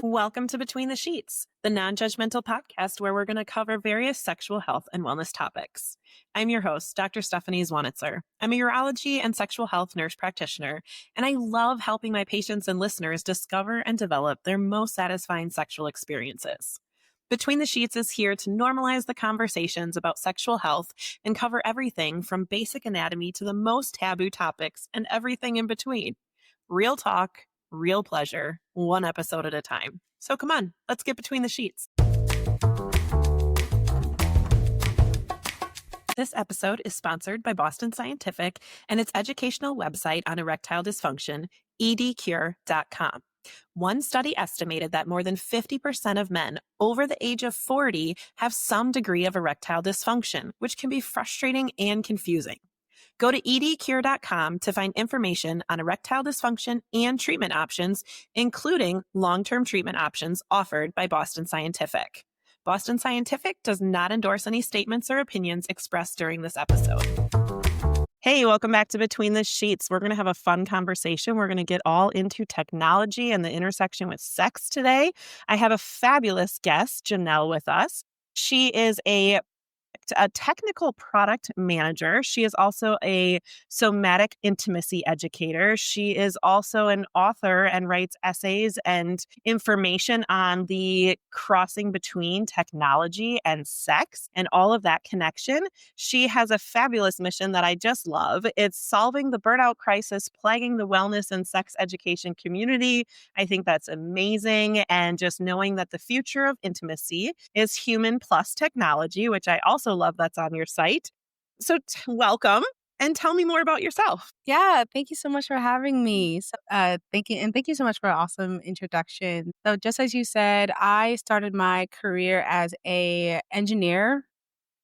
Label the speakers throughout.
Speaker 1: Welcome to Between the Sheets, the non-judgmental podcast where we're going to cover various sexual health and wellness topics. I'm your host, Dr. Stephanie Zwonitzer. I'm a urology and sexual health nurse practitioner, and I love helping my patients and listeners discover and develop their most satisfying sexual experiences. Between the Sheets is here to normalize the conversations about sexual health and cover everything from basic anatomy to the most taboo topics and everything in between. Real talk, real pleasure, one episode at a time. So come on, let's get between the sheets. This episode is sponsored by Boston Scientific and its educational website on erectile dysfunction, edcure.com. One study estimated that more than 50% of men over the age of 40 have some degree of erectile dysfunction, which can be frustrating and confusing. Go to edcure.com to find information on erectile dysfunction and treatment options, including long-term treatment options offered by Boston Scientific. Boston Scientific does not endorse any statements or opinions expressed during this episode. Hey, welcome back to Between the Sheets. We're going to have a fun conversation. We're going to get all into technology and the intersection with sex today. I have a fabulous guest, Janelle, with us. She is a technical product manager. She is also a somatic intimacy educator. She is also an author and writes essays and information on the crossing between technology and sex and all of that connection. She has a fabulous mission that I just love. It's solving the burnout crisis plaguing the wellness and sex education community. I think that's amazing. And just knowing that the future of intimacy is human plus technology, which I also love that's on your site. So welcome and tell me more about yourself.
Speaker 2: Yeah, thank you so much for having me. Thank you so much for an awesome introduction. So just as you said, I started my career as a engineer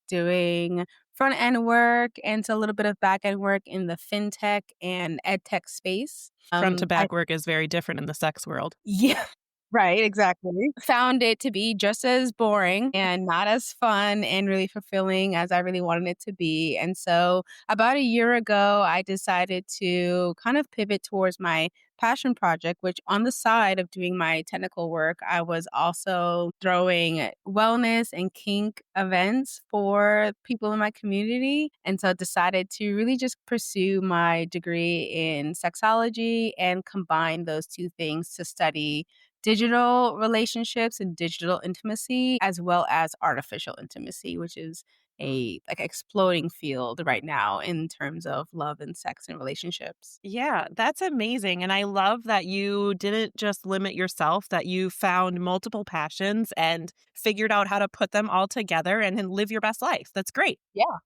Speaker 2: doing front end work and a little bit of back end work in the fintech and ed tech space.
Speaker 1: Front to back work is very different in the sex world.
Speaker 2: Yeah. Right, exactly. Found it to be just as boring and not as fun and really fulfilling as I really wanted it to be. And so about a year ago, I decided to kind of pivot towards my passion project, which on the side of doing my technical work, I was also throwing wellness and kink events for people in my community. And so I decided to really just pursue my degree in sexology and combine those two things to study digital relationships and digital intimacy, as well as artificial intimacy, which is a exploding field right now in terms of love and sex and relationships.
Speaker 1: Yeah, that's amazing. And I love that you didn't just limit yourself, that you found multiple passions and figured out how to put them all together and then live your best life. That's great.
Speaker 2: Yeah.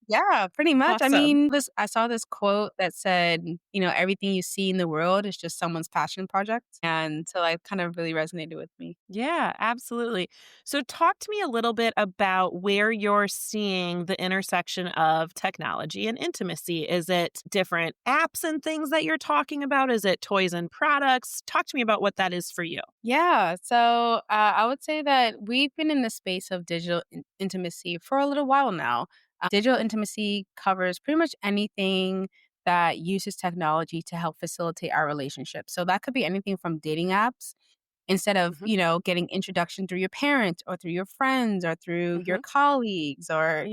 Speaker 2: Yeah, pretty much. I
Speaker 1: Awesome.
Speaker 2: mean, I saw this quote that said, everything you see in the world is just someone's passion project. And so it kind of really resonated with me.
Speaker 1: Yeah, absolutely. So talk to me a little bit about where you're seeing the intersection of technology and intimacy. Is it different apps and things that you're talking about? Is it toys and products? Talk to me about what that is for you.
Speaker 2: Yeah. So I would say that we've been in the space of digital intimacy for a little while now. Digital intimacy covers pretty much anything that uses technology to help facilitate our relationship. So that could be anything from dating apps. Instead of, getting introduction through your parents or through your friends or through your colleagues or,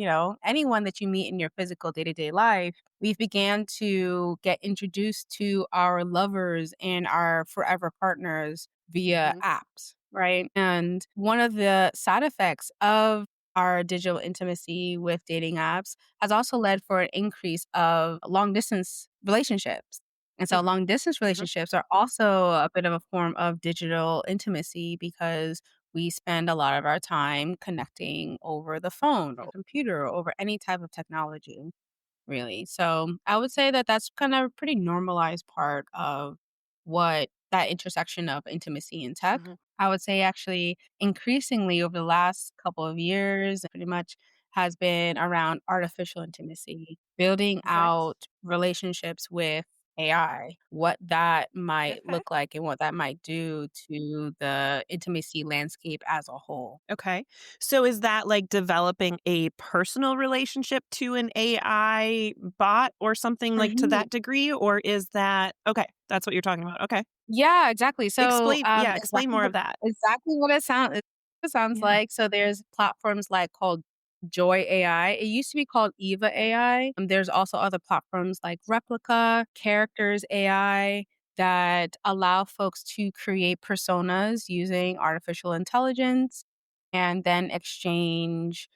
Speaker 2: anyone that you meet in your physical day-to-day life, we've began to get introduced to our lovers and our forever partners via apps, right? And one of the side effects of our digital intimacy with dating apps has also led for an increase of long distance relationships. And so long distance relationships are also a bit of a form of digital intimacy because we spend a lot of our time connecting over the phone or computer or over any type of technology, really. So I would say that that's kind of a pretty normalized part of what that intersection of intimacy and tech. I would say actually increasingly over the last couple of years, pretty much has been around artificial intimacy, building out relationships with AI, what that might look like and what that might do to the intimacy landscape as a whole.
Speaker 1: Okay. So is that like developing a personal relationship to an AI bot or something like to that degree? Or is that, okay, that's what you're talking about. Okay.
Speaker 2: Yeah, exactly. So,
Speaker 1: Explain more of that.
Speaker 2: exactly what it sounds
Speaker 1: Yeah.
Speaker 2: like. So there's platforms like called Joy AI. It used to be called Eva AI. There's also other platforms like Replica, Characters AI that allow folks to create personas using artificial intelligence and then exchange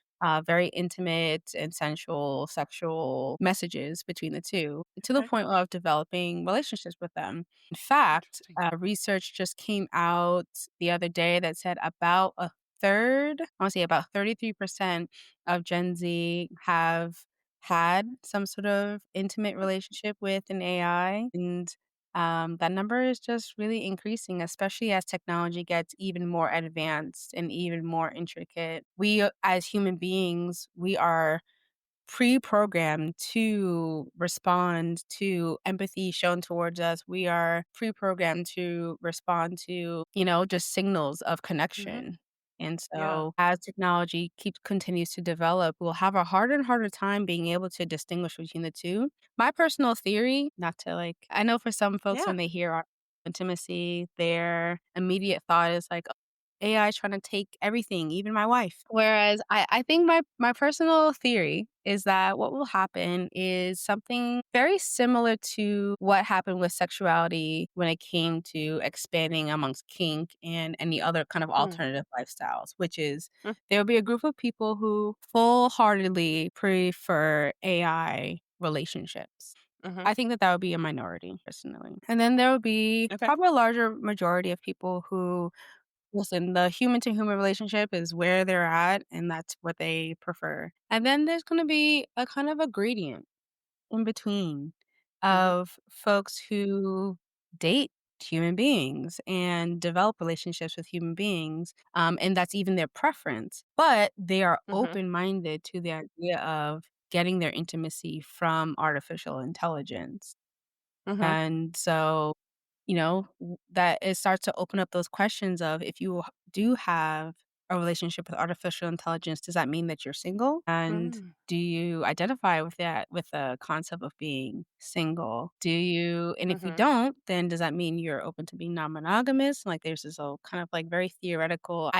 Speaker 2: very intimate and sensual sexual messages between the two to the
Speaker 1: Okay.
Speaker 2: point of developing relationships with them. In fact,
Speaker 1: Interesting.
Speaker 2: research just came out the other day that said about a third, I want to say about 33% of Gen Z have had some sort of intimate relationship with an AI. And that number is just really increasing, especially as technology gets even more advanced and even more intricate. We, as human beings, we are pre-programmed to respond to empathy shown towards us. We are pre-programmed to respond to, just signals of
Speaker 1: Hmm.
Speaker 2: connection. And
Speaker 1: Yeah.
Speaker 2: so as technology continues to develop, we'll have a harder and harder time being able to distinguish between the two. My personal theory, not to I know for some folks
Speaker 1: Yeah.
Speaker 2: when they hear intimacy, their immediate thought is like, AI is trying to take everything, even my wife. Whereas I think my personal theory is that what will happen is something very similar to what happened with sexuality when it came to expanding amongst kink and any other kind of
Speaker 1: Mm.
Speaker 2: alternative lifestyles, which is
Speaker 1: Mm.
Speaker 2: there will be a group of people who full heartedly prefer AI relationships.
Speaker 1: Mhm.
Speaker 2: I think that would be a minority personally. And then there would be
Speaker 1: Okay.
Speaker 2: probably a larger majority of people who listen, the human to human relationship is where they're at, and that's what they prefer. And then there's going to be a kind of a gradient in between
Speaker 1: Mhm.
Speaker 2: of folks who date human beings and develop relationships with human beings. And that's even their preference, but they are
Speaker 1: Mhm.
Speaker 2: open minded to the idea of getting their intimacy from artificial intelligence.
Speaker 1: Mhm.
Speaker 2: And so that it starts to open up those questions of if you do have a relationship with artificial intelligence, does that mean that you're single? And
Speaker 1: Mm.
Speaker 2: do you identify with that, with the concept of being single? And if you
Speaker 1: Mhm.
Speaker 2: don't, then does that mean you're open to being non monogamous? Like there's this whole kind of like very theoretical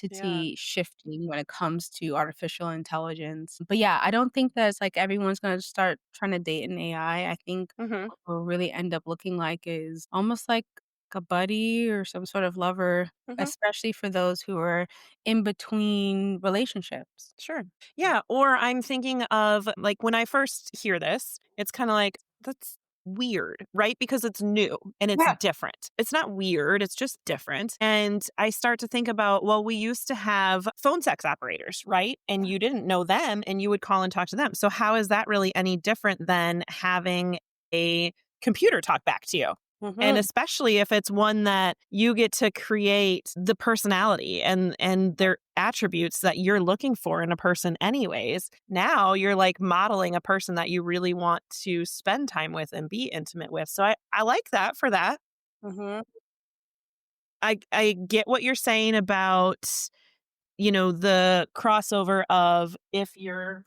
Speaker 1: Yeah.
Speaker 2: identity shifting when it comes to artificial intelligence. But yeah, I don't think that it's like everyone's going to start trying to date an AI. I think
Speaker 1: Mhm.
Speaker 2: what will really end up looking like is almost like a buddy or some sort of lover,
Speaker 1: Mhm.
Speaker 2: especially for those who are in between relationships.
Speaker 1: Sure. Yeah, or I'm thinking of, like, when I first hear this, it's kinda like, "That's weird," right? Because it's new and it's
Speaker 2: Yeah.
Speaker 1: different. It's not weird, it's just different, and I start to think about, well, we used to have phone sex operators, right? And you didn't know them, and you would call and talk to them. So how is that really any different than having a computer talk back to you? And
Speaker 2: Mhm.
Speaker 1: especially if it's one that you get to create the personality and their attributes that you're looking for in a person anyways. Now you're like modeling a person that you really want to spend time with and be intimate with. So I like that for that.
Speaker 2: Mhm.
Speaker 1: I get what you're saying about, the crossover of if you're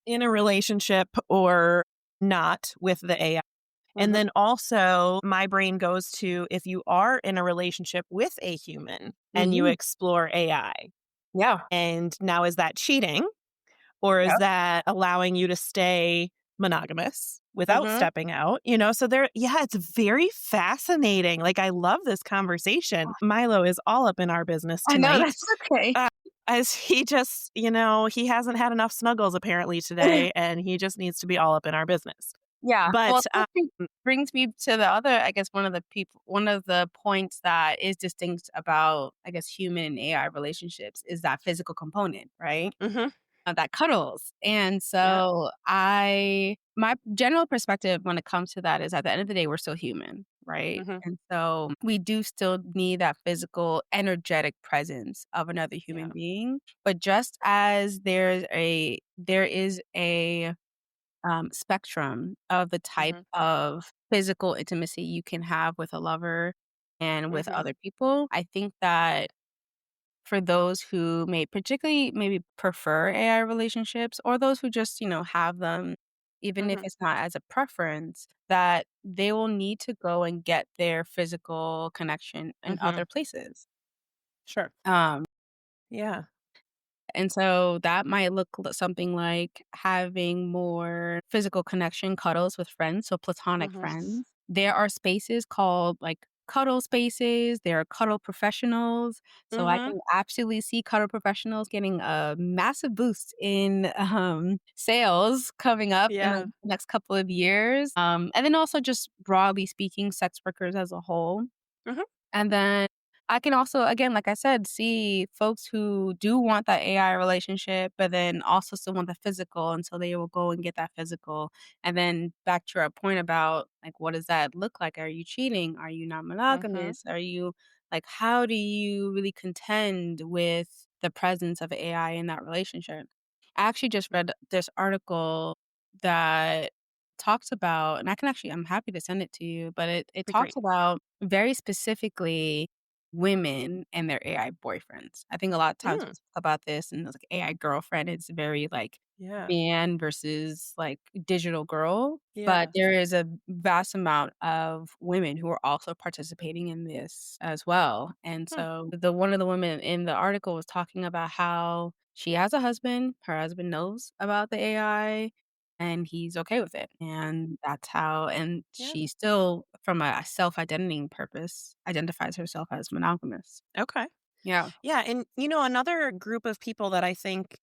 Speaker 1: in a relationship or not with the AI. And
Speaker 2: Mhm.
Speaker 1: then also, my brain goes to if you are in a relationship with a human and you
Speaker 2: Mhm.
Speaker 1: explore AI,
Speaker 2: Yeah.
Speaker 1: and now is that cheating or is
Speaker 2: Yep.
Speaker 1: that allowing you to stay monogamous without
Speaker 2: Mhm.
Speaker 1: stepping out? So yeah, it's very fascinating. Like, I love this conversation. Milo is all up in our business
Speaker 2: I know,
Speaker 1: tonight.
Speaker 2: that's okay.
Speaker 1: Uh, as he just, he hasn't had enough snuggles apparently today, and he just needs to be all up in our business.
Speaker 2: Yeah. Well,
Speaker 1: But,
Speaker 2: that brings me to the other, I guess, one of the points that is distinct about, I guess, human and AI relationships is that physical component, right?
Speaker 1: mhm,
Speaker 2: That cuddles. And
Speaker 1: yeah.
Speaker 2: so my general perspective when it comes to that is at the end of the day, we're still human, right?
Speaker 1: Mhm.
Speaker 2: And so we do still need that physical, energetic presence of another human
Speaker 1: Yeah.
Speaker 2: being. But just as there is a spectrum of the type
Speaker 1: Mhm.
Speaker 2: of physical intimacy you can have with a lover and with
Speaker 1: Mhm.
Speaker 2: other people, I think that for those who may particularly maybe prefer AI relationships or those who just, have them even if
Speaker 1: Mhm.
Speaker 2: it's not as a preference, that they will need to go and get their physical connection in other
Speaker 1: Mhm.
Speaker 2: places.
Speaker 1: Sure.
Speaker 2: Um,
Speaker 1: Yeah.
Speaker 2: and so that might look something like having more physical connection, cuddles with friends, so platonic
Speaker 1: Mhm.
Speaker 2: friends. There are spaces called like cuddle spaces. There are cuddle professionals. So I
Speaker 1: Mhm.
Speaker 2: can absolutely see cuddle professionals getting a massive boost in sales coming up in the
Speaker 1: Yeah.
Speaker 2: next couple of years. And then also just broadly speaking, sex workers as a whole.
Speaker 1: Mhm.
Speaker 2: And then I can also, again, like I said, see folks who do want that AI relationship, but then also still want the physical. And so they will go and get that physical. And then back to our point about like, what does that look like? Are you cheating? Are you not
Speaker 1: Mhm.
Speaker 2: monogamous? Are you like, how do you really contend with the presence of AI in that relationship? I actually just read this article that talks about, and I can actually, I'm happy to send it to you, but it
Speaker 1: Be
Speaker 2: talks
Speaker 1: great.
Speaker 2: about very specifically women and their AI boyfriends. I think a lot of times we
Speaker 1: Mm.
Speaker 2: talk about this and it's like AI girlfriend, it's very like
Speaker 1: Yeah.
Speaker 2: man versus like digital girl. But
Speaker 1: Yeah.
Speaker 2: there is a vast amount of women who are also participating in this as well. And
Speaker 1: Hmm.
Speaker 2: so the one of the women in the article was talking about how she has a husband, her husband knows about the AI and he's okay with it, and that's how and
Speaker 1: Yeah.
Speaker 2: she still, from a self-identity purpose, identifies herself as monogamous.
Speaker 1: Okay.
Speaker 2: Yeah.
Speaker 1: Yeah, and another group of people that I think,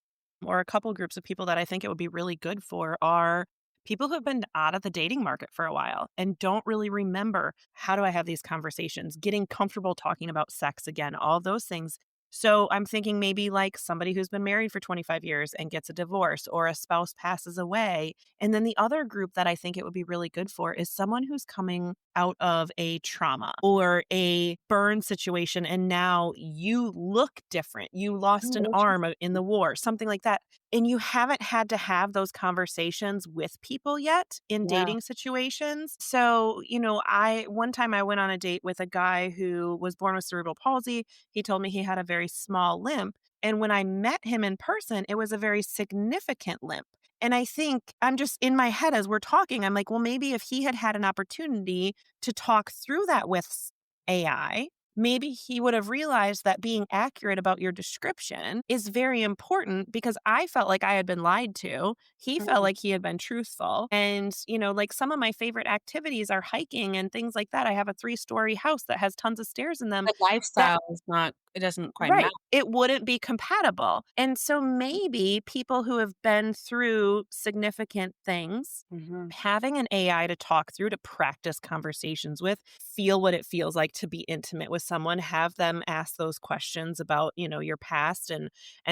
Speaker 1: or a couple groups of people that I think it would be really good for are people who have been out of the dating market for a while and don't really remember how do I have these conversations, getting comfortable talking about sex again, all those things. So I'm thinking maybe like somebody who's been married for 25 years and gets a divorce or a spouse passes away. And then the other group that I think it would be really good for is someone who's coming out of a trauma or a burn situation and now you look different. You lost
Speaker 2: Oh,
Speaker 1: an arm in
Speaker 2: interesting.
Speaker 1: the war, something like that. And you haven't had to have those conversations with people yet in
Speaker 2: Yeah.
Speaker 1: dating situations. So, I one time I went on a date with a guy who was born with cerebral palsy. He told me he had a very small limp. And when I met him in person, it was a very significant limp. And I think I'm just in my head as we're talking, I'm like, well, maybe if he had had an opportunity to talk through that with AI, maybe he would have realized that being accurate about your description is very important because I felt like I had been lied to. He felt
Speaker 2: Mhm.
Speaker 1: like he had been truthful. And, like some of my favorite activities are hiking and things like that. I have a 3-story house that has tons of stairs in them
Speaker 2: The
Speaker 1: that
Speaker 2: lifestyle is not, it doesn't quite match.
Speaker 1: right. It wouldn't be compatible. And so maybe people who have been through significant things,
Speaker 2: Mhm.
Speaker 1: having an AI to talk through, to practice conversations with, feel what it feels like to be intimate with someone, have them ask those questions about, your past and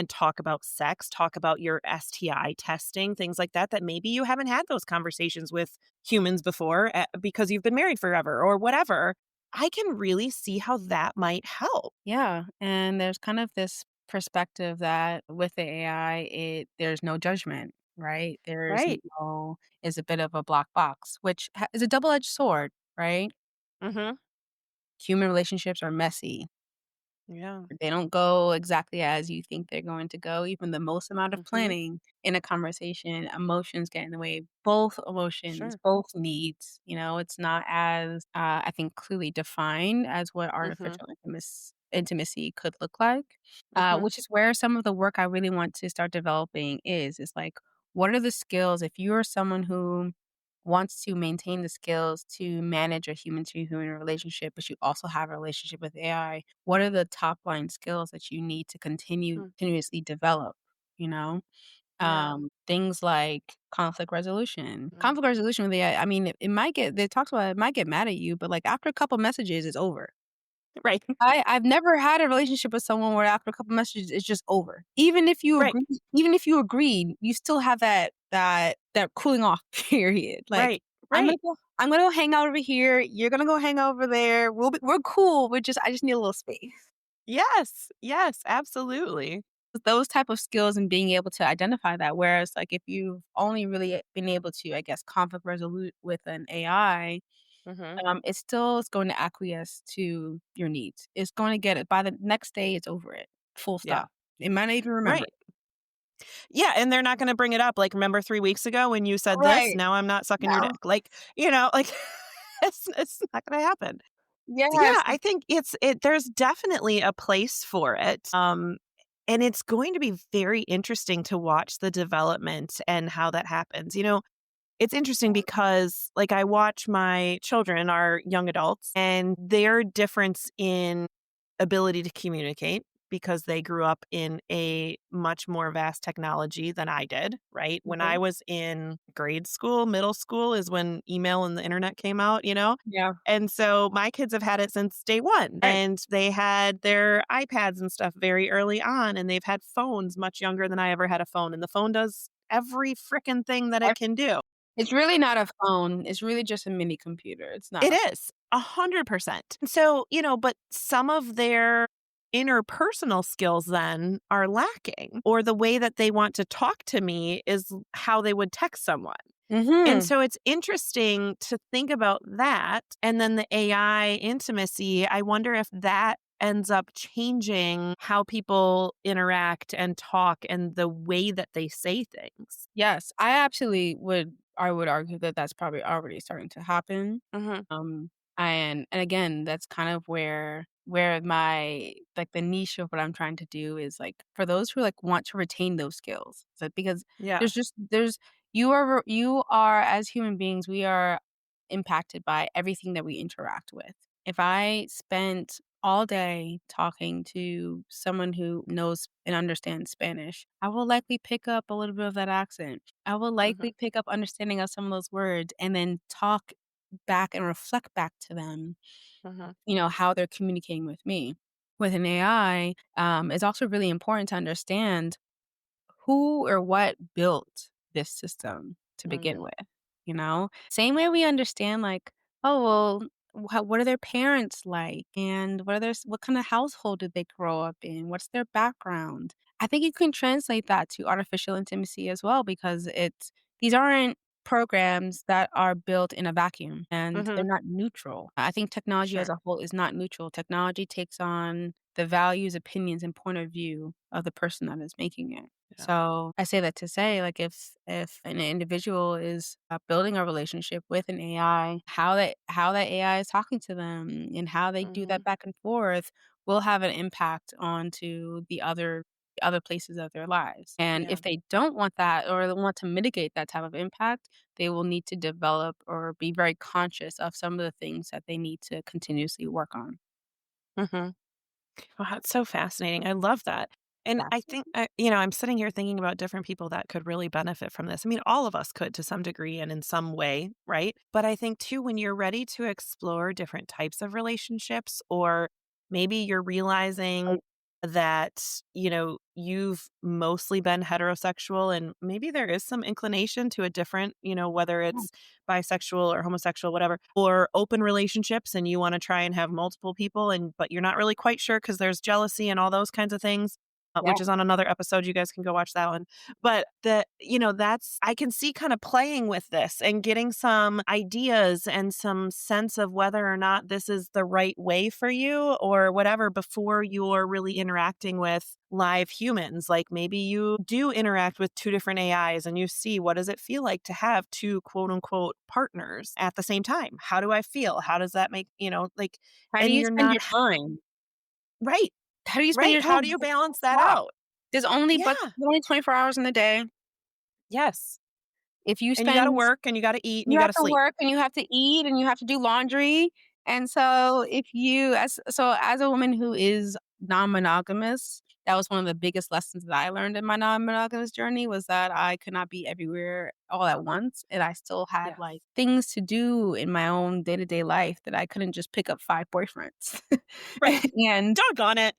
Speaker 1: talk about sex, talk about your STI testing, things like that that maybe you haven't had those conversations with humans before because you've been married forever or whatever. I can really see how that might help.
Speaker 2: Yeah, and there's kind of this perspective that with the AI, there's no judgment, right? There's
Speaker 1: Right.
Speaker 2: no is a bit of a black box, which is a double-edged sword, right?
Speaker 1: Mhm.
Speaker 2: Human relationships are messy.
Speaker 1: Yeah.
Speaker 2: They don't go exactly as you think they're going to go. Even the most amount of
Speaker 1: Mhm.
Speaker 2: planning in a conversation, emotions get in the way. Both emotions,
Speaker 1: Sure.
Speaker 2: both needs. It's not as I think clearly defined as what
Speaker 1: Mhm.
Speaker 2: artificial intimacy could look like.
Speaker 1: Mhm.
Speaker 2: Which is where some of the work I really want to start developing is like, what are the skills if you are someone who wants to maintain the skills to manage a human to human relationship, but you also have a relationship with AI, what are the top line skills that you need to
Speaker 1: Mm.
Speaker 2: continuously develop, you know?
Speaker 1: Yeah.
Speaker 2: Things like conflict resolution.
Speaker 1: Mm.
Speaker 2: Conflict resolution with AI, I mean, it might get they talked about it might get mad at you, but, like, after a couple messages, it's over.
Speaker 1: Right.
Speaker 2: I've never had a relationship with someone where after a couple messages, it's just over. Even if you agreed, you still have that cooling off period. Like,
Speaker 1: Right. Right.
Speaker 2: I'm gonna go hang out over here, you're gonna go hang out over there, we're cool, I just need a little space.
Speaker 1: Yes. Yes, absolutely.
Speaker 2: Those type of skills and being able to identify that, whereas, like, if you've only really been able to, I guess, conflict resolute with an AI,
Speaker 1: Mhm.
Speaker 2: it still is going to acquiesce to your needs. It's going to get it by the next day, it's over it, full
Speaker 1: Yeah.
Speaker 2: stop. It might not even remember
Speaker 1: Right.
Speaker 2: it.
Speaker 1: Yeah, and they're not gonna bring it up, like, "Remember 3 weeks ago when you said this?
Speaker 2: Right.
Speaker 1: Now I'm not sucking your
Speaker 2: No.
Speaker 1: dick." Like, like, it's not gonna happen.
Speaker 2: Yes.
Speaker 1: Yeah, I think there's definitely a place for it, and it's going to be very interesting to watch the development and how that happens. It's interesting because, like, I watch my children, our young adults, and their difference in ability to communicate because they grew up in a much more vast technology than I did, right? When I
Speaker 2: Mhm.
Speaker 1: was in grade school, middle school is when email and the internet came out?
Speaker 2: Yeah.
Speaker 1: And so my kids have had it since day one,
Speaker 2: Right.
Speaker 1: and they had their iPads and stuff very early on, and they've had phones much younger than I ever had a phone. And the phone does every freaking thing that it can do.
Speaker 2: It's really not a phone, it's really just a mini computer, it's not
Speaker 1: It
Speaker 2: a
Speaker 1: is 100%. And so, but some of their interpersonal skills then are lacking, or the way that they want to talk to me is how they would text someone. And
Speaker 2: Mhm.
Speaker 1: so it's interesting to think about that. And then the AI intimacy, I wonder if that ends up changing how people interact and talk and the way that they say things.
Speaker 2: Yes, I would argue that that's probably already starting to happen.
Speaker 1: Mhm.
Speaker 2: Um, and again, that's kind of where my like, the niche of what I'm trying to do is, like, for those who, like, want to retain those skills. So because
Speaker 1: Yeah.
Speaker 2: there's you are as human beings, we are impacted by everything that we interact with. If I spent all day talking to someone who knows and understands Spanish, I will likely pick up a little bit of that accent. I will
Speaker 1: Mhm.
Speaker 2: likely pick up understanding of some of those words and then talk back and reflect back to them,
Speaker 1: Mhm.
Speaker 2: how they're communicating with me. With an AI, it's also really important to understand who or what built this system to begin
Speaker 1: Mhm.
Speaker 2: with, you know? Same way we understand, like, oh, well, what are their parents like? And what kind of household did they grow up in? What's their background? I think you can translate that to artificial intimacy as well because these aren't programs that are built in a vacuum and they're
Speaker 1: Mhm.
Speaker 2: not neutral. I think technology as
Speaker 1: Sure.
Speaker 2: a whole is not neutral. Technology takes on the values, opinions, and point of view of the person that is making it.
Speaker 1: Yeah.
Speaker 2: So I say that to say, like, if an individual is building a relationship with an AI, how that AI is talking to them and how they do that
Speaker 1: Mhm.
Speaker 2: back and forth will have an impact onto the other places of their lives. And
Speaker 1: Yeah.
Speaker 2: if they don't want that or they want to mitigate that type of impact, they will need to develop or be very conscious of some of the things that they need to continuously work on.
Speaker 1: Mhm. Wow, that's so fascinating. I love that. And I
Speaker 2: Yes.
Speaker 1: think, I'm sitting here thinking about different people that could really benefit from this. I mean, all of us could to some degree and in some way, right? But I think too, when you're ready to explore different types of relationships, or maybe you're realizing that, you've mostly been heterosexual and maybe there is some inclination to a different, whether
Speaker 2: Yeah.
Speaker 1: it's bisexual or homosexual, whatever, or open relationships and you want to try and have multiple people but you're not really quite sure because there's jealousy and all those kinds of things.
Speaker 2: Yeah.
Speaker 1: Which is on another episode. You guys can go watch that one. But that's, I can see kind of playing with this and getting some ideas and some sense of whether or not this is the right way for you or whatever before you're really interacting with live humans. Like maybe you do interact with two different AIs and you see, what does it feel like to have two quote unquote partners at the same time? How do I feel? How does that make, like,
Speaker 2: How do
Speaker 1: and
Speaker 2: you
Speaker 1: you're
Speaker 2: spend your
Speaker 1: not
Speaker 2: time?
Speaker 1: right,
Speaker 2: How do you spend
Speaker 1: right.
Speaker 2: your
Speaker 1: How
Speaker 2: time?
Speaker 1: do you
Speaker 2: Because
Speaker 1: balance that
Speaker 2: stop.
Speaker 1: out?
Speaker 2: But
Speaker 1: Yeah.
Speaker 2: there's only 24 hours in the day.
Speaker 1: Yes.
Speaker 2: If you
Speaker 1: And you gotta
Speaker 2: spend
Speaker 1: work, and you gotta eat, and you
Speaker 2: You have
Speaker 1: gotta
Speaker 2: to
Speaker 1: sleep.
Speaker 2: work and you have to eat and you have to do laundry. And so as a woman who is non-monogamous, that was one of the biggest lessons that I learned in my non-monogamous journey was that I could not be everywhere all at once. And I still had
Speaker 1: Yes.
Speaker 2: like things to do in my own day-to-day life that I couldn't just pick up 5 boyfriends.
Speaker 1: Right.
Speaker 2: and
Speaker 1: Doggone it.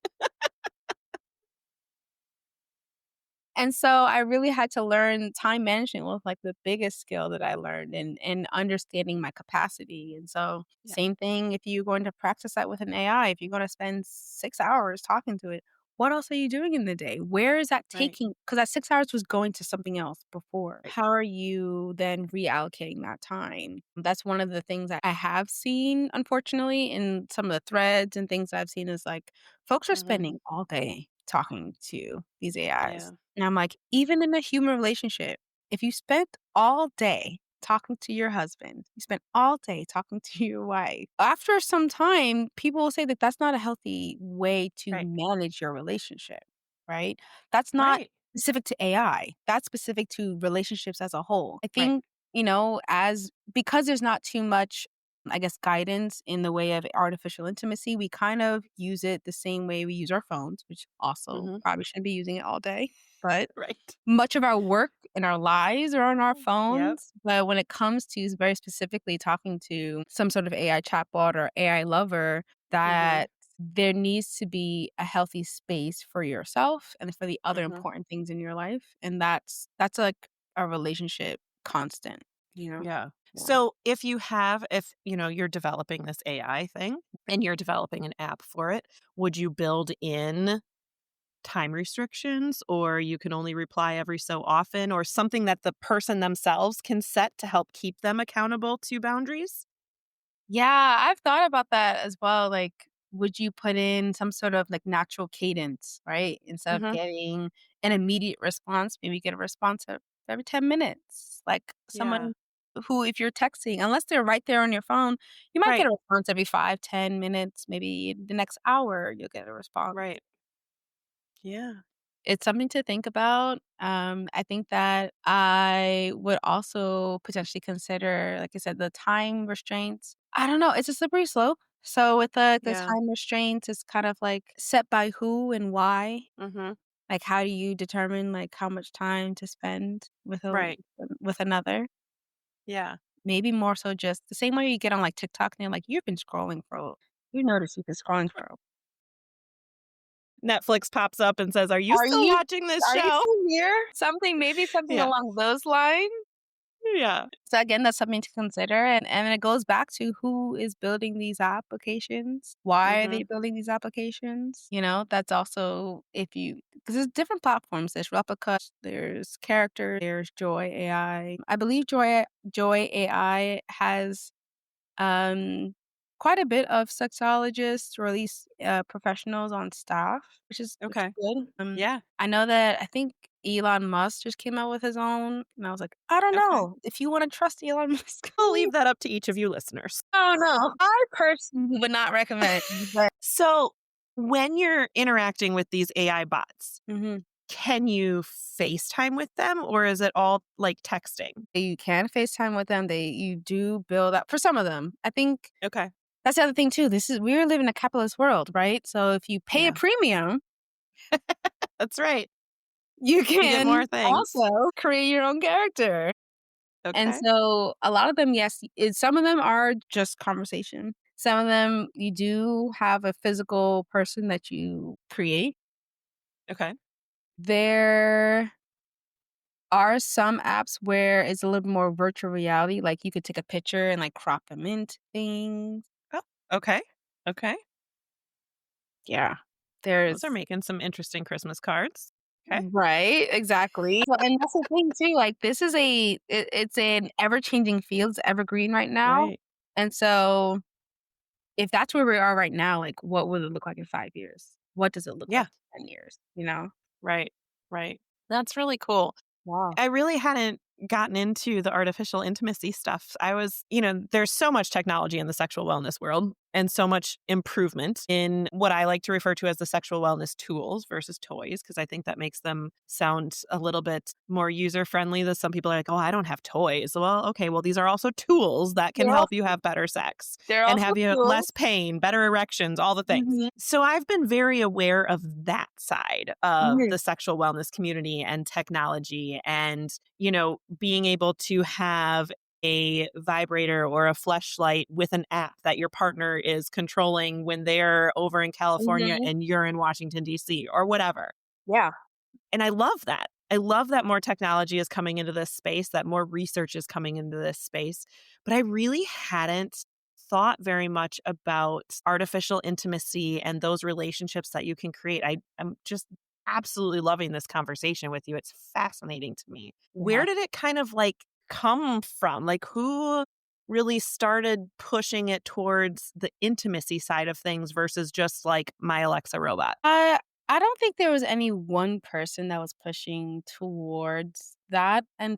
Speaker 2: And so I really had to learn time management was like the biggest skill that I learned and understanding my capacity. And so
Speaker 1: Yeah.
Speaker 2: same thing if you're going to practice that with an AI, if you're going to spend 6 hours talking to it, what else are you doing in the day? Where is that
Speaker 1: Right.
Speaker 2: taking? Because that 6 hours was going to something else before.
Speaker 1: Right.
Speaker 2: How are you then reallocating that time? That's one of the things that I have seen, unfortunately, in some of the threads and things I've seen is like folks are
Speaker 1: Mhm.
Speaker 2: spending all day talking to these AIs.
Speaker 1: Yeah.
Speaker 2: And I'm like, even in a human relationship, if you spent all day talking to your husband, you spent all day talking to your wife, after some time, people will say that that's not a healthy way to
Speaker 1: Right.
Speaker 2: manage your relationship, right? That's not
Speaker 1: Right.
Speaker 2: specific to AI. That's specific to relationships as a whole. I
Speaker 1: Right.
Speaker 2: think, as because there's not too much, I guess, guidance in the way of artificial intimacy, we kind of use it the same way we use our phones, which also
Speaker 1: Mhm.
Speaker 2: probably shouldn't be using it all day. But
Speaker 1: Right.
Speaker 2: much of our work and our lives are on our
Speaker 1: Yep.
Speaker 2: phones. But when it comes to very specifically talking to some sort of AI chatbot or AI lover,
Speaker 1: Mhm.
Speaker 2: that there needs to be a healthy space for yourself and for the other
Speaker 1: Mhm.
Speaker 2: important things in your life. And that's like a relationship constant, you know?
Speaker 1: Yeah.
Speaker 2: Yeah.
Speaker 1: So if you're developing this AI thing and you're developing an app for it, would you build in time restrictions, or you can only reply every so often, or something that the person themselves can set to help keep them accountable to boundaries?
Speaker 2: Yeah, I've thought about that as well. Like, would you put in some sort of like natural cadence, right? Instead of
Speaker 1: Mhm.
Speaker 2: getting an immediate response, maybe get a response every 10 minutes. Like
Speaker 1: Yeah.
Speaker 2: someone who, if you're texting, unless they're right there on your phone, you might get
Speaker 1: Right.
Speaker 2: a response every 5, 10 minutes. Maybe the next hour, you'll get a response.
Speaker 1: Right. Yeah.
Speaker 2: It's something to think about. I think that I would also potentially consider, like I said, the time restraints. I don't know, it's a slippery slope. So with the
Speaker 1: Yeah.
Speaker 2: time restraints, it's kind of like set by who and why.
Speaker 1: Mhm.
Speaker 2: Like, how do you determine like how much time to spend
Speaker 1: Right.
Speaker 2: with another?
Speaker 1: Yeah.
Speaker 2: Maybe more so just the same way you get on like TikTok and they're like, you notice you've been scrolling for
Speaker 1: Netflix pops up and says, "Are you
Speaker 2: Are
Speaker 1: still
Speaker 2: you
Speaker 1: watching this
Speaker 2: are you
Speaker 1: show?"
Speaker 2: still here? Maybe something
Speaker 1: Yeah.
Speaker 2: along those lines.
Speaker 1: Yeah.
Speaker 2: So again, that's something to consider, and it goes back to who is building these applications. Why are they
Speaker 1: Mhm.
Speaker 2: building these applications? That's also if you because there's different platforms. There's Replica, there's Character, there's Joy AI. I believe Joy AI has um quite a bit of sexologists or at least professionals on staff, which is
Speaker 1: Okay.
Speaker 2: good.
Speaker 1: Yeah.
Speaker 2: I know that I think Elon Musk just came out with his own, and I was like, I don't
Speaker 1: Okay.
Speaker 2: know if you want to trust Elon Musk.
Speaker 1: I'll leave that up to each of you listeners.
Speaker 2: Oh no, I personally would not recommend. But
Speaker 1: So, when you're interacting with these AI bots,
Speaker 2: mhm.
Speaker 1: can you FaceTime with them, or is it all like texting?
Speaker 2: You can FaceTime with them. You do build up for some of them. I think
Speaker 1: Okay.
Speaker 2: that's the other thing too. We're living in a capitalist world, right? So if you pay a
Speaker 1: Yeah.
Speaker 2: premium,
Speaker 1: That's right.
Speaker 2: you
Speaker 1: You get
Speaker 2: can
Speaker 1: more things.
Speaker 2: also create your own character. And
Speaker 1: Okay.
Speaker 2: so a lot of them, yes, some of them are just conversation. Some of them you do have a physical person that you create.
Speaker 1: Okay.
Speaker 2: There are some apps where it's a little more virtual reality, like you could take a picture and like crop them into things.
Speaker 1: Oh, okay. Okay.
Speaker 2: Yeah.
Speaker 1: Those are
Speaker 2: There's
Speaker 1: making some interesting Christmas cards. Okay.
Speaker 2: Right, exactly. Well, and that's the thing too, like it's an ever-changing field, it's evergreen right now.
Speaker 1: Right.
Speaker 2: And so if that's where we are right now, like, what will it look like in 5 years? What does it look
Speaker 1: Yeah.
Speaker 2: like in 10 years, you know?
Speaker 1: Right. Right. That's really cool.
Speaker 2: Wow.
Speaker 1: I really hadn't gotten into the artificial intimacy stuff. There's so much technology in the sexual wellness world and so much improvement in what I like to refer to as the sexual wellness tools versus toys, because I think that makes them sound a little bit more user friendly. That some people are like, oh, I don't have toys. Well, okay, well, these are also tools that can
Speaker 2: They're
Speaker 1: help
Speaker 2: also
Speaker 1: you have better sex
Speaker 2: they're
Speaker 1: and
Speaker 2: also
Speaker 1: have you
Speaker 2: tools.
Speaker 1: less pain, better erections, all the things.
Speaker 2: Mhm.
Speaker 1: So I've been very aware of that side of
Speaker 2: Mhm.
Speaker 1: the sexual wellness community and technology and, being able to have a vibrator or a fleshlight with an app that your partner is controlling when they're over in California
Speaker 2: Mhm.
Speaker 1: and you're in Washington, D.C. or whatever.
Speaker 2: Yeah.
Speaker 1: And I love that. I love that more technology is coming into this space, that more research is coming into this space. But I really hadn't thought very much about artificial intimacy and those relationships that you can create. I'm just absolutely loving this conversation with you. It's fascinating to me.
Speaker 2: Yeah.
Speaker 1: Where did it kind of like come from? Like, who really started pushing it towards the intimacy side of things versus just like my Alexa robot?
Speaker 2: I don't think there was any one person that was pushing towards that in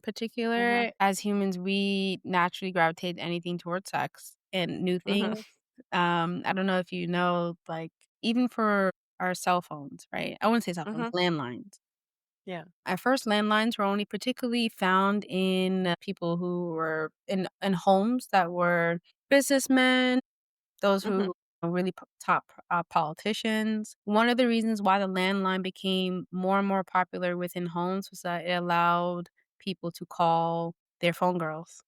Speaker 1: Mhm.
Speaker 2: particular. As humans, we naturally gravitate anything towards sex and new
Speaker 1: Mhm.
Speaker 2: things. I don't know if you know, like, even for our cell phones, right? I wouldn't say cell phones,
Speaker 1: Mhm.
Speaker 2: landlines.
Speaker 1: Yeah.
Speaker 2: At first, landlines were only particularly found in people who were in homes that were businessmen, those
Speaker 1: Mhm.
Speaker 2: who are really top politicians. One of the reasons why the landline became more and more popular within homes was that it allowed people to call their phone girls.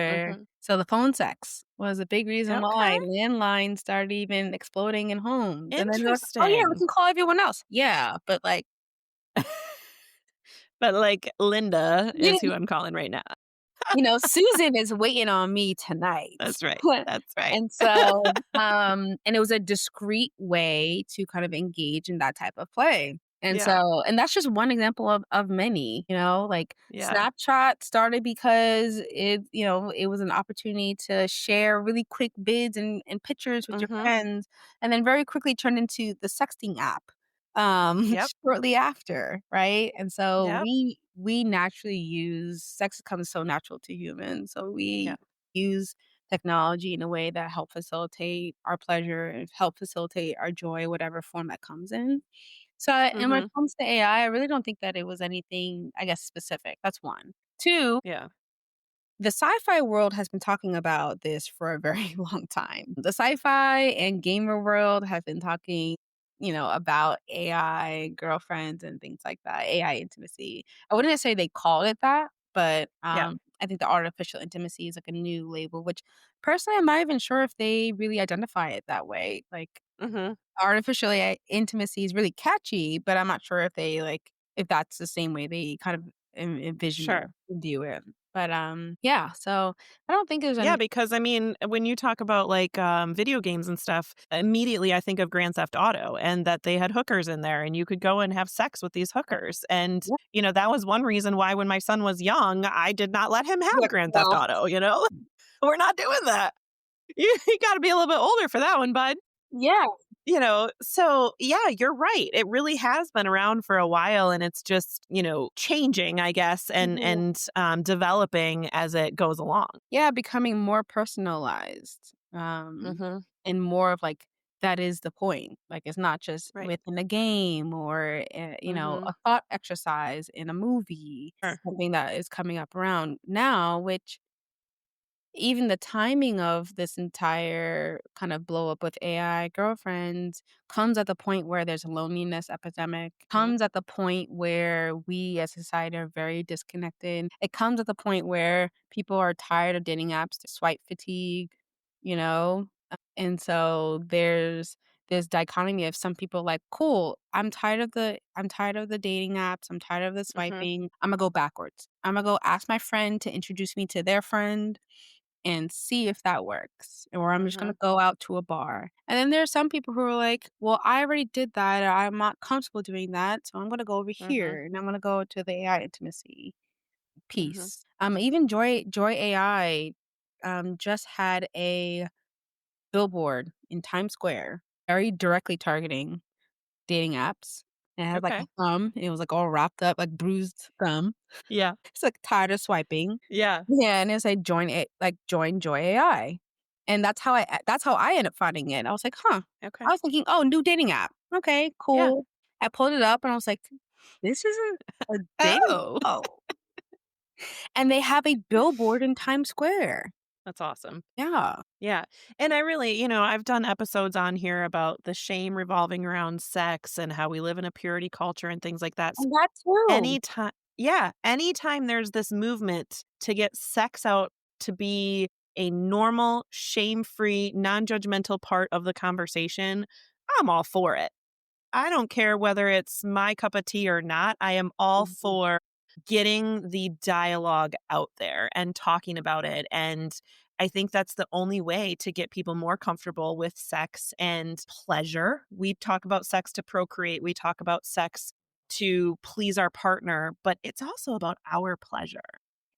Speaker 1: Mhm.
Speaker 2: So the phone sex was a big reason
Speaker 1: Okay.
Speaker 2: why landlines started even exploding in homes. And then you're like, oh yeah, we
Speaker 1: Interesting.
Speaker 2: can call everyone else. Yeah, but like,
Speaker 1: But, like, Linda
Speaker 2: you
Speaker 1: is who I'm calling right now.
Speaker 2: Susan is waiting on me tonight.
Speaker 1: That's right. That's right.
Speaker 2: And so, and it was a discreet way to kind of engage in that type of play. And
Speaker 1: Yeah.
Speaker 2: so, and that's just one example of many, like
Speaker 1: Yeah.
Speaker 2: Snapchat started because it was an opportunity to share really quick vids and pictures with your
Speaker 1: Mhm.
Speaker 2: friends, and then very quickly turned into the sexting app
Speaker 1: Yep.
Speaker 2: shortly after, right? And so
Speaker 1: Yep.
Speaker 2: we naturally use sex comes so natural to humans. So
Speaker 1: Yeah.
Speaker 2: we use technology in a way that help facilitate our pleasure and help facilitate our joy, whatever form that comes in. So, and when it
Speaker 1: Mhm.
Speaker 2: comes to AI, I really don't think that it was anything, I guess, specific. That's one. Two,
Speaker 1: Yeah.
Speaker 2: the sci-fi world has been talking about this for a very long time. The sci-fi and gamer world have been talking, about AI girlfriends and things like that, AI intimacy. I wouldn't say they call it that, but
Speaker 1: Yeah.
Speaker 2: I think the artificial intimacy is like a new label, which personally I'm not even sure if they really identify it that way. Like
Speaker 1: Mhm.
Speaker 2: artificial intimacy is really catchy, but I'm not sure if they if that's the same way they kind of envision it,
Speaker 1: Sure.
Speaker 2: view it. But yeah, so I don't think there's
Speaker 1: Yeah,
Speaker 2: any.
Speaker 1: because, I mean, when you talk about, like, video games and stuff, immediately I think of Grand Theft Auto and that they had hookers in there and you could go and have sex with these hookers, and,
Speaker 2: Yeah,
Speaker 1: that was one reason why when my son was young, I did not let him have
Speaker 2: yeah,
Speaker 1: Grand Theft
Speaker 2: no.
Speaker 1: Auto, you know? We're not doing that. You gotta be a little bit older for that one, bud.
Speaker 2: Yeah.
Speaker 1: So yeah, you're right. It really has been around for a while and it's just, changing, I guess, and
Speaker 2: Mhm.
Speaker 1: developing as it goes along.
Speaker 2: Yeah, becoming more personalized,
Speaker 1: Mhm.
Speaker 2: and more of like that is the point. Like it's not just
Speaker 1: Right.
Speaker 2: within a game or
Speaker 1: Mhm.
Speaker 2: a thought exercise in a movie.
Speaker 1: Sure.
Speaker 2: Something that is coming up around now, which even the timing of this entire kind of blow up with AI girlfriends comes at the point where there's a loneliness epidemic,
Speaker 1: Mhm.
Speaker 2: comes at the point where we as society are very disconnected. It comes at the point where people are tired of dating apps, swipe fatigue, you know? And so there's this dichotomy of some people like, cool, I'm tired of the dating apps, I'm tired of the
Speaker 1: Mhm.
Speaker 2: swiping. I'm gonna go backwards. I'm gonna go ask my friend to introduce me to their friend and see if that works, or I'm just gonna
Speaker 1: Mhm.
Speaker 2: go out to a bar. And then there are some people who are like, "Well, I already did that, or I'm not comfortable doing that, so I'm gonna go over
Speaker 1: Mhm.
Speaker 2: here, and I'm gonna go to the AI intimacy
Speaker 1: Mhm.
Speaker 2: piece." Even Joy AI, just had a billboard in Times Square, very directly targeting dating apps. It had, like, a
Speaker 1: Okay.
Speaker 2: thumb, and it was, like, all wrapped up, like, bruised thumb.
Speaker 1: Yeah.
Speaker 2: It's, like, tired of swiping.
Speaker 1: Yeah.
Speaker 2: Yeah, and it said join Joy AI. And that's how I ended up finding it. I was like, "Huh."
Speaker 1: Okay.
Speaker 2: I was thinking, "Oh, new dating app. Okay,
Speaker 1: Yeah.
Speaker 2: cool." I pulled it up and I was like, "This isn't a dating."
Speaker 1: Oh,
Speaker 2: Oh. And they have a billboard in Times Square.
Speaker 1: that's awesome.
Speaker 2: Yeah.
Speaker 1: Yeah. And I really, I've done episodes on here about the shame revolving around sex and how we live in a purity culture and things like that.
Speaker 2: And that too.
Speaker 1: Anytime there's this movement to get sex out to be a normal, shame-free, non-judgmental part of the conversation, I'm all for it. I don't care whether it's my cup of tea or not. I am all
Speaker 2: Mhm,
Speaker 1: for getting the dialogue out there and talking about it. And I think that's the only way to get people more comfortable with sex and pleasure. We talk about sex to procreate, we talk about sex to please our partner, but it's also about our pleasure.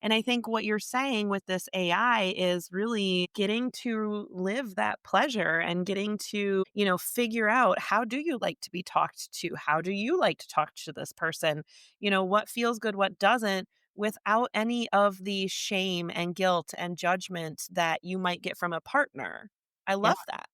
Speaker 1: And I think what you're saying with this AI is really getting to live that pleasure and getting to, figure out, how do you like to be talked to? How do you like to talk to this person? What feels good, what doesn't, without any of the shame and guilt and judgment that you might get from a partner. I
Speaker 2: Yeah.
Speaker 1: love that.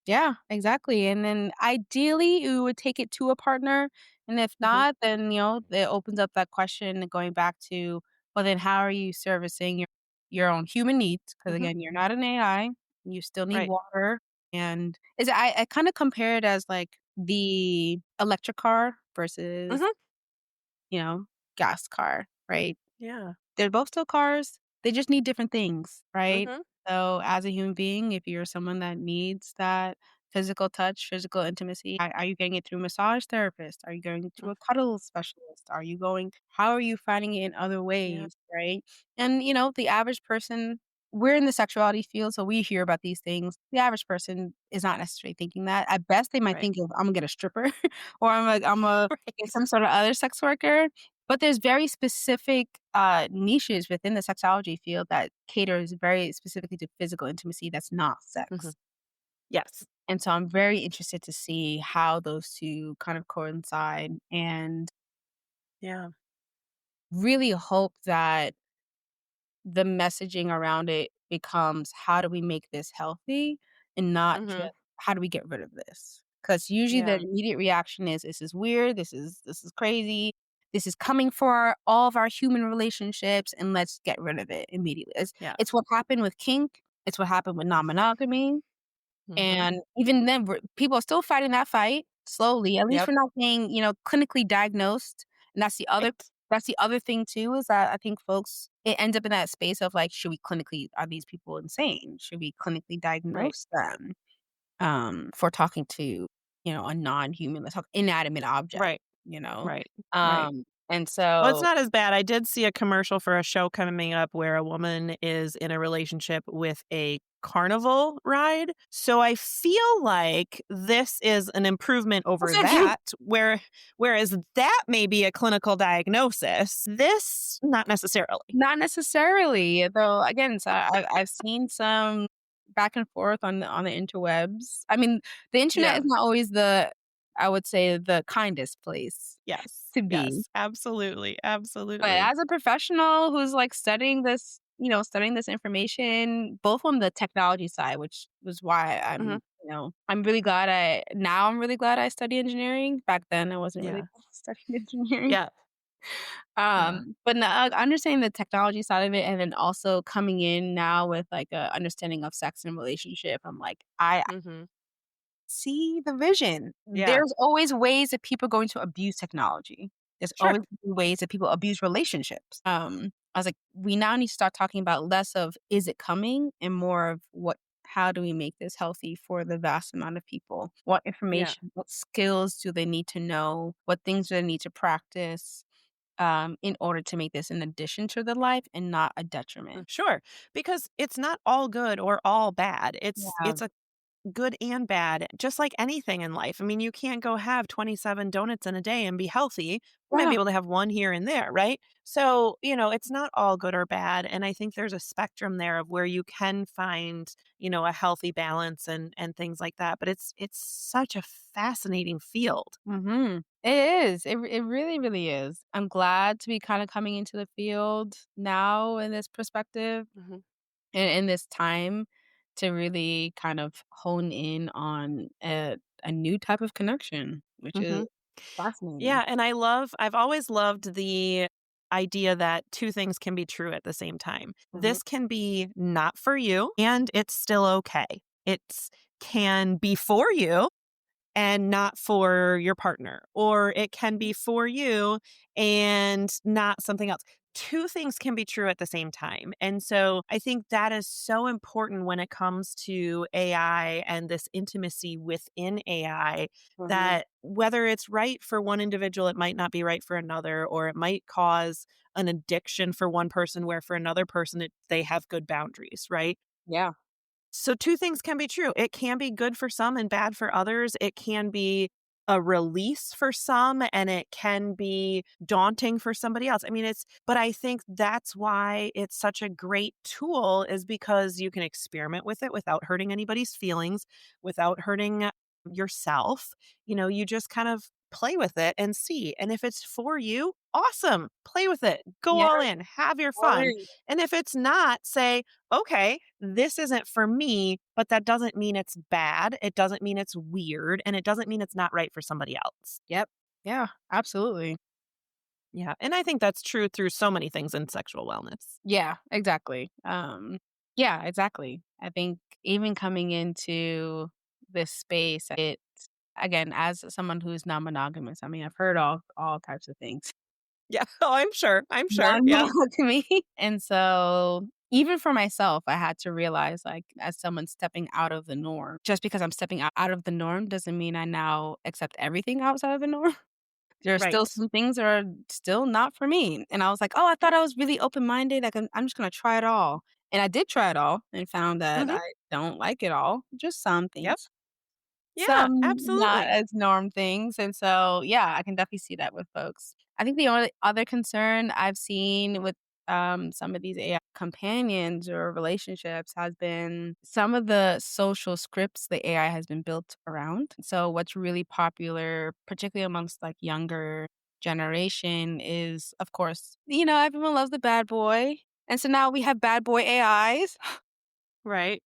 Speaker 2: Yeah, exactly. And then ideally, you would take it to a partner. And if
Speaker 1: Mhm,
Speaker 2: not, then, it opens up that question going back to, well, then how are you servicing your own human needs? Because
Speaker 1: mhm,
Speaker 2: again, you're not an AI. You still need
Speaker 1: right.
Speaker 2: water. And I kind of compare it as like the electric car versus,
Speaker 1: Mhm,
Speaker 2: you know, gas car, right?
Speaker 1: yeah.
Speaker 2: They're both still cars, they just need different things, right?
Speaker 1: Mhm,
Speaker 2: So, as a human being, if you're someone that needs that physical touch, physical intimacy, are you getting it through a massage therapist? Are you going to
Speaker 1: mm,
Speaker 2: a cuddle specialist? How are you finding it in other
Speaker 1: yeah,
Speaker 2: ways, right? And, the average person, we're in the sexuality field, so we hear about these things. The average person is not necessarily thinking that. At best, they might
Speaker 1: right.
Speaker 2: think of, "I'm gonna get a stripper," or I'm gonna get
Speaker 1: Right.
Speaker 2: some sort of other sex worker. But there's very specific, niches within the sexology field that caters very specifically to physical intimacy that's not
Speaker 1: Mhm,
Speaker 2: sex.
Speaker 1: yes.
Speaker 2: And so I'm very interested to see how those 2 kind of coincide and
Speaker 1: Yeah.
Speaker 2: really hope that the messaging around it becomes, "How do we make this healthy?" and not just,
Speaker 1: Mhm,
Speaker 2: "How do we get rid of this?" Because usually the
Speaker 1: yeah,
Speaker 2: immediate reaction is, "This is weird, this is crazy, this is coming for all of our human relationships, and let's get rid of it immediately." It's
Speaker 1: yes.
Speaker 2: what happened with kink, it's what happened with non-monogamy,
Speaker 1: Mhm,
Speaker 2: and even then, people are still fighting that fight slowly. At least
Speaker 1: yep,
Speaker 2: we're not being, clinically diagnosed, and
Speaker 1: right,
Speaker 2: that's the other thing too, is that I think folks it ends up in that space of, like, should we clinically are these people insane? Should we clinically
Speaker 1: right,
Speaker 2: diagnose them, for talking to, a non-human, let's talk inanimate object,
Speaker 1: right,
Speaker 2: you know?
Speaker 1: right, right.
Speaker 2: And
Speaker 1: Well, it's
Speaker 2: so
Speaker 1: not as bad. I did see a commercial for a show coming up where a woman is in a relationship with a carnival ride. So I feel like this is an improvement over that, whereas that may be a clinical diagnosis. This not necessarily.
Speaker 2: not necessarily, though, again, so I've seen some back and forth on the interwebs. I mean, the internet is
Speaker 1: Yeah.
Speaker 2: not always I would say, the kindest place
Speaker 1: Yes.
Speaker 2: to be.
Speaker 1: Yes. Absolutely.
Speaker 2: But
Speaker 1: Absolutely.
Speaker 2: as a professional who's, like, studying this information, both on the technology side, which was why
Speaker 1: Mhm.
Speaker 2: I'm really glad I study engineering. Back then, I wasn't really
Speaker 1: Yeah.
Speaker 2: studying engineering.
Speaker 1: Yeah. Yeah.
Speaker 2: But now understanding the technology side of it and then also coming in now with, like, a understanding of sex and relationship, I'm like, I
Speaker 1: Mhm.
Speaker 2: see the vision.
Speaker 1: Yeah.
Speaker 2: There's always ways that people are going to abuse technology. There's
Speaker 1: Sure.
Speaker 2: always ways that people abuse relationships. I was like, we now need to start talking about less of is it coming and more of how do we make this healthy for the vast amount of people? What
Speaker 1: Yeah.
Speaker 2: information, what skills do they need to know? What things do they need to practice in order to make this an addition to their life and not a detriment?
Speaker 1: Sure. Because it's not all good or all bad.
Speaker 2: Yeah.
Speaker 1: It's a good and bad, just like anything in life. I mean, you can't go have 27 donuts in a day and be healthy. You might be
Speaker 2: Yeah.
Speaker 1: able to have one here and there, right? So, it's not all good or bad. And I think there's a spectrum there of where you can find, a healthy balance and things like that. But it's such a fascinating field.
Speaker 2: Mhm. It is. It really, really is. I'm glad to be kinda coming into the field now in this perspective
Speaker 1: Hmm.
Speaker 2: and in this time to really kind of hone in on a new type of connection, which is
Speaker 1: Hmm.
Speaker 2: fascinating.
Speaker 1: Yeah. And I've always loved the idea that two things can be true at the same time.
Speaker 2: Mhm.
Speaker 1: This can be not for you and it's still okay. It's can be for you and not for your partner, or it can be for you and not something else. Two things can be true at the same time. And so I think that is so important when it comes to AI and this intimacy within AI,
Speaker 2: Mhm.
Speaker 1: that whether it's right for one individual, it might not be right for another, or it might cause an addiction for one person, where for another person, they have good boundaries, right?
Speaker 2: Yeah.
Speaker 1: So two things can be true. It can be good for some and bad for others. It can be a release for some and it can be daunting for somebody else. I mean, but I think that's why it's such a great tool is because you can experiment with it without hurting anybody's feelings, without hurting yourself. You just kind of play with it and see. And if it's for you, awesome. Play with it. Go
Speaker 2: Yeah,
Speaker 1: all in. Have your
Speaker 2: all
Speaker 1: fun.
Speaker 2: in.
Speaker 1: And if it's not, say, okay, this isn't for me, but that doesn't mean it's bad. It doesn't mean it's weird. And it doesn't mean it's not right for somebody else.
Speaker 2: Yep. Yeah, absolutely.
Speaker 1: Yeah. And I think that's true through so many things in sexual wellness.
Speaker 2: Yeah, exactly. Yeah, exactly. I think even coming into this space, it again, as someone who's non-monogamous, I mean, I've heard all types of things.
Speaker 1: Yeah. Oh, I'm sure. I'm sure. Yeah.
Speaker 2: Non-monogamy. And so even for myself, I had to realize, like, as someone stepping out of the norm, just because I'm stepping out of the norm doesn't mean I now accept everything outside of the norm. There are still
Speaker 1: Right.
Speaker 2: some things that are still not for me. And I was like, oh, I thought I was really open minded. Like, I'm just going to try it all. And I did try it all and found that
Speaker 1: Hmm.
Speaker 2: I don't like it all, just some
Speaker 1: Yep.
Speaker 2: things.
Speaker 1: Yeah.
Speaker 2: Some not
Speaker 1: Absolutely.
Speaker 2: as norm things, and so, yeah, I can definitely see that with folks. I think the only other concern I've seen with, some of these AI companions or relationships has been some of the social scripts the AI has been built around. So what's really popular, particularly amongst, like, younger generation is, of course, everyone loves the bad boy, and so now we have bad boy AIs.
Speaker 1: Right.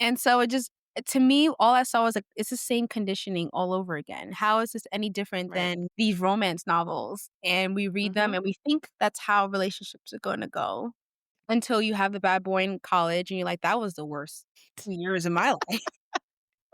Speaker 2: And so it just to me, all I saw was like, it's the same conditioning all over again. How is this any different
Speaker 1: Right.
Speaker 2: than these romance novels? And we read them
Speaker 1: Hmm.
Speaker 2: and we think that's how relationships are going to go until you have the bad boy in college and you're like, that was the worst 2 years of my life,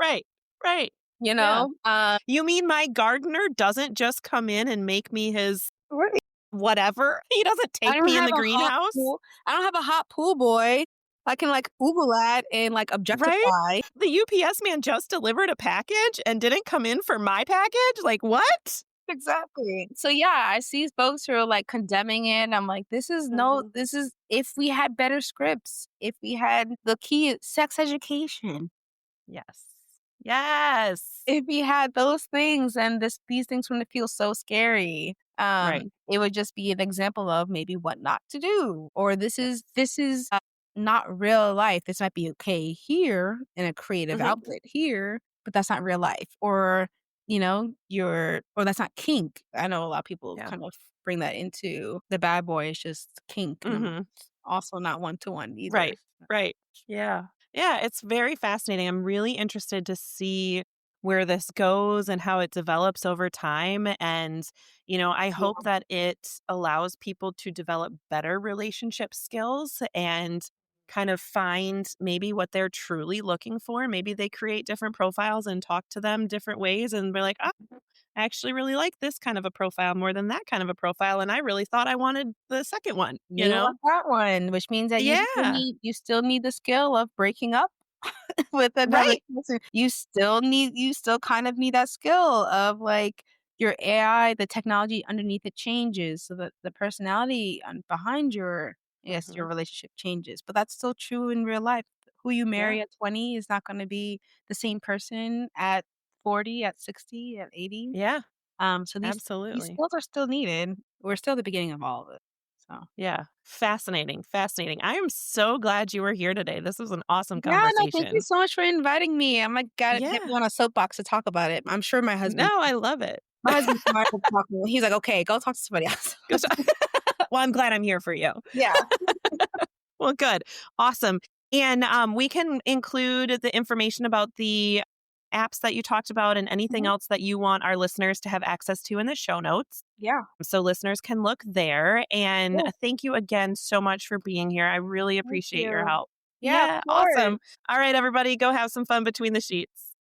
Speaker 1: Right. Right.
Speaker 2: you
Speaker 1: Yeah.
Speaker 2: know?
Speaker 1: You mean my gardener doesn't just come in and make me his
Speaker 2: Right.
Speaker 1: whatever? He doesn't
Speaker 2: I
Speaker 1: take
Speaker 2: don't
Speaker 1: me in
Speaker 2: have
Speaker 1: the
Speaker 2: a hot
Speaker 1: greenhouse?
Speaker 2: pool. I don't have a hot pool boy I can like Google that and like
Speaker 1: Right?
Speaker 2: objectify.
Speaker 1: The UPS man just delivered a package and didn't come in for my package? Like, what?
Speaker 2: Exactly. So, yeah, I see folks who are, like, condemning it, I'm like,
Speaker 1: Mhm.
Speaker 2: this is if we had better scripts, if we had the key sex education,
Speaker 1: Yes. Yes.
Speaker 2: if we had those things and these things wouldn't feel so scary,
Speaker 1: Right.
Speaker 2: it would just be an example of maybe what not to do, or this is not real life. This might be okay here in a creative
Speaker 1: Mhm.
Speaker 2: outlet here, but that's not real life, or, or that's not kink. I know a lot of people
Speaker 1: Yeah.
Speaker 2: kind of bring that into the bad boy is just kink, and I'm
Speaker 1: Mhm.
Speaker 2: also not one to one either.
Speaker 1: Right. Right. Yeah. Yeah, it's very fascinating. I'm really interested to see where this goes and how it develops over time. And, I hope
Speaker 2: Yeah.
Speaker 1: that it allows people to develop better relationship skills and kind of find maybe what they're truly looking for. Maybe they create different profiles and talk to them different ways and be like, oh, I actually really like this kind of a profile more than that kind of a profile. And I really thought I wanted the second one,
Speaker 2: You don't want that one, which means that
Speaker 1: Yeah.
Speaker 2: you still need the skill of breaking up with another
Speaker 1: Right.
Speaker 2: person. You still kind of need that skill of, like, your AI, the technology underneath it changes so that the personality behind your
Speaker 1: Mhm.
Speaker 2: relationship changes, but that's still true in real life. Who you
Speaker 1: Yeah.
Speaker 2: marry at 20 is not gonna be the same person at 40, at 60, at 80.
Speaker 1: Yeah.
Speaker 2: So these
Speaker 1: Absolutely.
Speaker 2: skills are still needed. We're still at the beginning of all of it. So
Speaker 1: Yeah. Fascinating. Fascinating. I am so glad you were here today. This was an awesome
Speaker 2: yeah, no, thank you
Speaker 1: conversation.
Speaker 2: so much for inviting me. I'm like, gotta get
Speaker 1: Yeah.
Speaker 2: me on a soapbox to talk about it. I'm sure
Speaker 1: No, I love it.
Speaker 2: my husband's tired of talking. He's like, "Okay, go talk to somebody else."
Speaker 1: Good job. Well, I'm glad I'm here for you.
Speaker 2: Yeah.
Speaker 1: Well, good. Awesome. And we can include the information about the apps that you talked about and anything
Speaker 2: Mhm.
Speaker 1: else that you want our listeners to have access to in the show notes.
Speaker 2: Yeah.
Speaker 1: So listeners can look there. And
Speaker 2: Yeah.
Speaker 1: thank you again so much for being here. I really
Speaker 2: Thank
Speaker 1: appreciate your
Speaker 2: you.
Speaker 1: help.
Speaker 2: Yeah, of
Speaker 1: Yeah,
Speaker 2: course.
Speaker 1: awesome. All right, everybody, go have some fun between the sheets.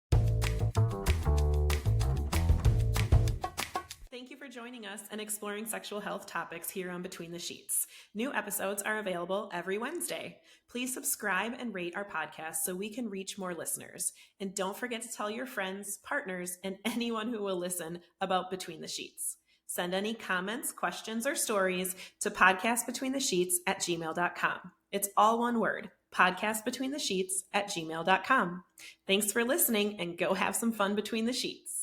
Speaker 1: Thank you for joining us and exploring sexual health topics here on Between the Sheets. New episodes are available every Wednesday. Please subscribe and rate our podcast so we can reach more listeners. And don't forget to tell your friends, partners, and anyone who will listen about Between the Sheets. Send any comments, questions, or stories to podcastbetweenthe.sheets@gmail.com. It's all one word, podcastbetweenthe.sheets@gmail.com. Thanks for listening and go have some fun between the sheets.